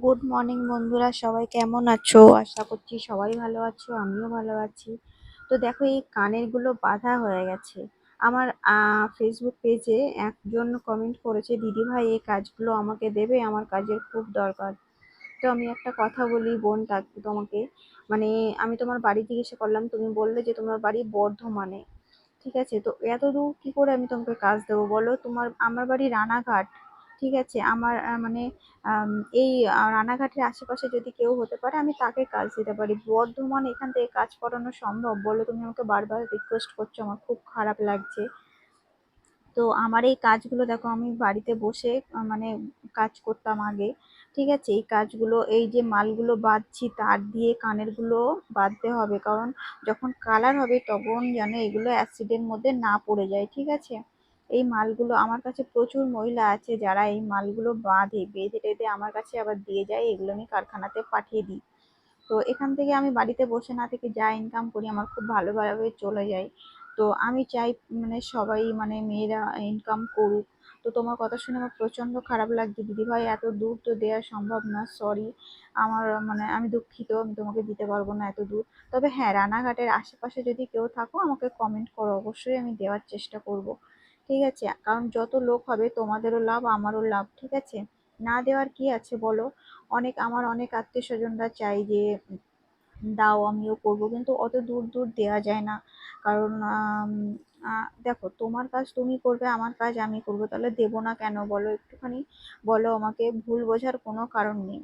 Good morning বন্ধুরা, সবাই কেমন আছো? আশা করছি সবাই ভালো আছো, আমিও ভালো আছি। তো দেখো, এই কানেরগুলো বাঁধা হয়ে গেছে। আমার ফেসবুক পেজে একজন কমেন্ট করেছে, দিদি ভাই এই কাজগুলো আমাকে দেবে, আমার কাজের খুব দরকার। তো আমি একটা কথা বলি বোন, তোমাকে মানে আমি তোমার বাড়ি জিজ্ঞাসা করলাম, তুমি বললে যে তোমার বাড়ি বর্ধমানে। ঠিক আছে, তো এত দূর কি করে আমি তোমাকে কাজ দেবো বলো? আমার বাড়ি রানাঘাট। ঠিক আছে, আমার মানে আম, এই রানাঘাটের আশেপাশে যদি কেউ হতে পারে আমি তাকে কাজ দিতে পারি। বর্ধমান এখান থেকে কাজ করানো সম্ভব বলো? তুমি আমাকে বারবার রিকোয়েস্ট করছো, আমার খুব খারাপ লাগছে। তো আমার এই কাজগুলো দেখো, আমি বাড়িতে বসে মানে কাজ করতাম আগে। ঠিক আছে, এই কাজগুলো, এই যে মালগুলো বাঁধছি তার দিয়ে কানেরগুলো বাঁধতে হবে, কারণ যখন কালার হবে তখন যেন এগুলো অ্যাসিডের মধ্যে না পড়ে যায়। ঠিক আছে, এই মালগুলো আমার কাছে প্রচুর মহিলা আছে যারা এই মালগুলো বেঁধে টেঁধে আমার কাছে আবার দিয়ে যায়, এগুলো আমি কারখানাতে পাঠিয়ে দিই। তো এখান থেকে আমি বাড়িতে বসে না থেকে যা ইনকাম করি আমার খুব ভালোভাবে চলে যায়। তো আমি চাই মানে সবাই মানে মেয়েরা ইনকাম করুক। তো তোমার কথা শুনে আমার প্রচন্ড খারাপ লাগছে দিদি ভাই, এত দূর তো দেওয়া সম্ভব না, সরি। আমার মানে আমি দুঃখিত, আমি তোমাকে দিতে পারবো না এত দূর। তবে হ্যাঁ, রানাঘাটের আশেপাশে যদি কেউ থাকো আমাকে কমেন্ট করো, অবশ্যই আমি দেওয়ার চেষ্টা করব। ঠিক আছে, কারণ যত লোক হবে তোমাদেরও লাভ, আমারও লাভ। ঠিক আছে, না দেওয়ার কি আছে বলো? আমার অনেক আত্মীয় স্বজনরা চাই যে দাও, আমিও করবো, কিন্তু অত দূর দূর দেওয়া যায় না। কারণ দেখো, তোমার কাজ তুমি করবে, আমার কাজ আমি করবো, তাহলে দেবো না কেন বলো? একটুখানি বলো আমাকে, ভুল বোঝার কোনো কারণ নেই।